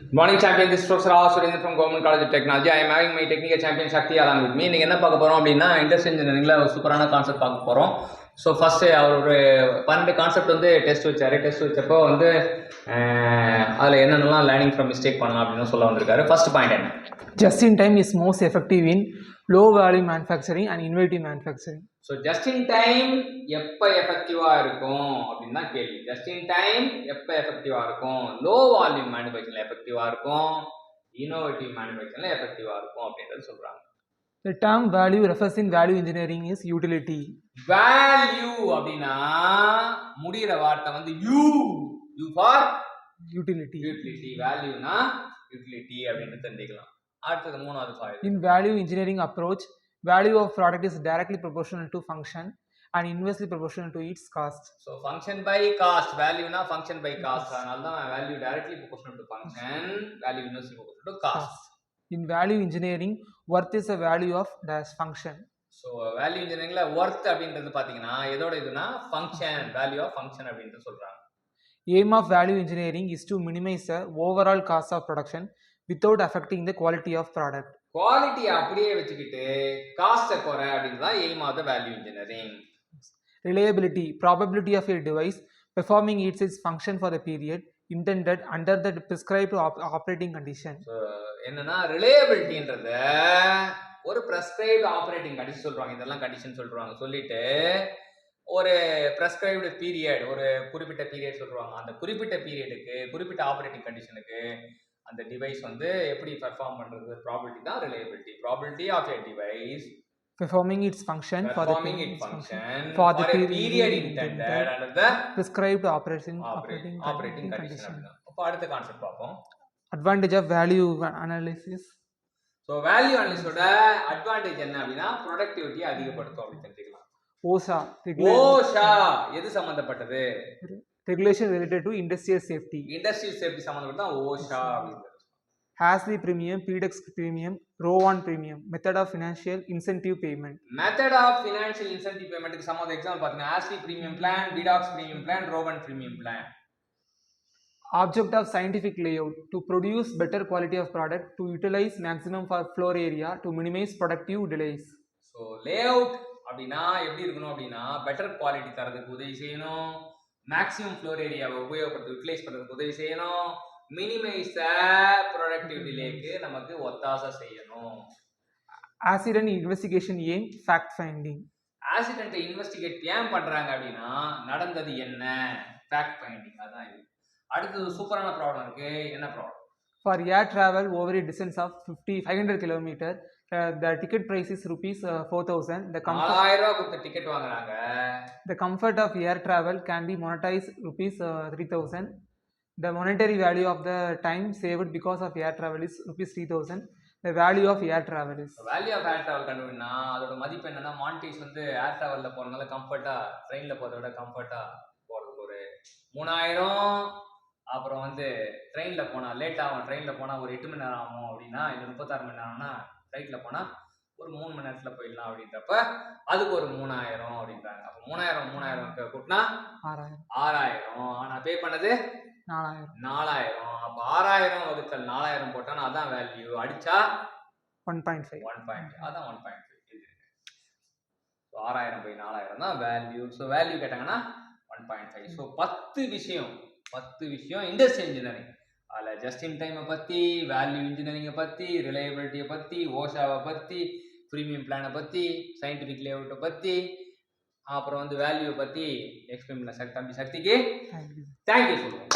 Good morning, champion. This is Professor R. Surendran from Government College of Technology. I am having my technical champion Shakti along with me. நீங்கள் என்ன பார்க்க போகிறோம் அப்படின்னா industrial இன்ஜினியரிங்கில் ஒரு சூப்பரான concept பார்க்க போகிறோம். ஸோ ஃபஸ்ட்டு அவர் ஒரு 12 கான்செப்ட் வந்து டெஸ்ட் வச்சப்போ வந்து அதில் என்னென்னலாம் லேர்னிங் ஃப்ரம் மிஸ்டேக் பண்ணலாம் அப்படின்னு சொல்ல வந்திருக்காரு. ஃபர்ஸ்ட் பாயிண்ட் என்ன? Just in time is most effective in low value manufacturing and innovative manufacturing. So just in time எப்போ எஃபெக்டிவாக இருக்கும் அப்படின்னு தான் கேள்வி. ஜஸ்ட் இன் டைம் எப்போ எஃபெக்டிவாக இருக்கும், லோ வால்யூம் மேனுஃபேக்சரில் எஃபெக்டிவாக இருக்கும், இன்னோவேட்டிவ் மேனுஃபேக்சரில் எஃபெக்டிவாக இருக்கும் அப்படின்றது சொல்கிறாங்க. The term value refers in value engineering is utility. Value அப்படின்னா முடிகிற வார்த்தை வந்து யூ ஃபார் utility. வேல்யூனா யூட்டிலிட்டி அப்படின்னு தெரிஞ்சுக்கலாம். அடுத்தது மூணாவது point. In value engineering approach, value of product is directly proportional to function and inversely proportional to its cost. So function by cost, value na function by cost. அதனால தான் value directly proportional to function, value inversely proportional to cost. In value engineering, worth is a value of dash function. So value engineeringல worth அப்படின்றது பாத்தீங்கன்னா எதோட இதுனா function, value of function அப்படினு சொல்றாங்க. Aim of value engineering is to minimize the overall cost of production without affecting the quality of product. Quality அப்படியே வச்சுக்கிட்டு காஸ்ட்டை குறை அப்படின்னு தான் aim of the value engineering. Reliability, probability of a device performing its function for the period intended under the prescribed operating condition. என்னன்னா ரிலையபிலிட்டின்றத ஒரு prescribed operating condition சொல்றாங்க. இதெல்லாம் கண்டிஷன் சொல்றாங்க. சொல்லிட்டு ஒரு prescribed பீரியட், ஒரு குறிப்பிட்ட பீரியட் சொல்றாங்க. அந்த குறிப்பிட்ட பீரியடுக்கு குறிப்பிட்ட ஆப்ரேட்டிங் கண்டிஷனுக்கு அந்த டிவைஸ் வந்து எப்படி பெர்ஃபார்ம் பண்றது, ப்ராபபிலிட்டி தான் reliability. Probability of a device performing its function for the period intended under the prescribed operating condition. அப்ப அடுத்த கான்செப்ட் பார்ப்போம். Advantage of value analysis. So value அனாலிசிஸோட அட்வான்டேஜ் என்ன அப்படினா ப்ரொடக்டிவிட்டி அதிகப்படுத்தும் அப்படி தெரிஞ்சுக்கலாம். ஓஷா எது சம்பந்தப்பட்டது? Regulation related to industrial safety. Industrial safety சம்பந்தப்பட்ட ஓஷா அப்படிங்கிறது. Hasley premium, PDEX premium, Rowan premium, method of financial incentive payment. Method of financial incentive payment க்கு some of the example பாத்தீங்கன்னா Hasley premium plan, PDEX premium plan, Rowan premium plan. Object of scientific layout to produce better quality of product, to utilize maximum for floor area, to minimize productive delays. So layout அப்படினா எப்படி இருக்கணும் அப்படினா better quality தரதுக்கு உதவி செய்யணும், maximum floor ஏரியாவை உபயோகப்படுத்தி utilise பண்றதுக்கு உதவி செய்யணும், மினிமைஸ் ப்ரொடக்டிவ் டிலேக்கு நமக்கு ஒத்தாசை செய்யணும். ஆக்சிடென்ட் இன்வெஸ்டிகேஷன் ஏம் ஃபேக்ட் ஃபைண்டிங். ஆக்சிடென்ட்டை இன்வெஸ்டிகேட் ஏன் பண்றாங்க அப்படின்னா நடந்தது என்ன, ஃபேக்ட் ஃபைண்டிங். அதான் இது. அடுத்து சூப்பரான ப்ராப்ளம் இருக்கு. என்ன problem? For air travel over a distance of 500 km, the ticket price is rupees 4,000. The comfort 4000 ரூபாய் கொடுத்து டிக்கெட் வாங்குறாங்க. The comfort of air travel can be monetized rupees 3,000. The monetary value of the time saved because of air travel is rupees 3,000. The value of air travel is value of air travel கண்டுபிடினா அதோட மதிப்பு என்னன்னா monetise வந்து ஏர் டிராவல்ல போறதுனால கம்ஃபர்ட்டா ட்ரெயின்ல போறதை விட கம்ஃபர்ட்டா போறதுக்கு ஒரு 3000. அப்புறம் வந்து ட்ரெயின்ல போனா லேட் ஆகும், ட்ரெயின்ல போனா ஒரு 8 மணி நேரம் ஆகும் அப்படின்னா இது 36 மணி நேரம்னா ஃப்ளைட்ல போனா ஒரு 3 மணி நேரத்துல போயிடலாம் அப்படின்றப்ப அதுக்கு ஒரு 3000 அப்படின்றாங்க. அப்போ 3000 கூட்டினா 6000. ஆனா பே பண்ணது 4000. அப்ப 6000 வகுத்தல் 4000 போட்டானா அதான் வேல்யூ. அடிச்சா 1.5. அதான் 1.5. 6000 பை 4000 தான் வேல்யூ. ஸோ வேல்யூ கேட்டாங்கன்னா 1.5. ஸோ 10 விஷயம் இண்டஸ்ட்ரியல் இன்ஜினியரிங். அதில் ஜஸ்ட் இன் டைமை பற்றி, வேல்யூ இன்ஜினியரிங்கை பற்றி, ரிலையபிலிட்டியை பற்றி, ஓஷாவை பற்றி, ப்ரீமியம் பிளானை பற்றி, சயின்டிஃபிக் லேஅவுட்டை பற்றி, அப்புறம் வந்து வேல்யூவை பற்றி எக்ஸ்பிளைன் பண்ண தம்பி சக்திக்கு தேங்க்யூ சொல்லுவோம்.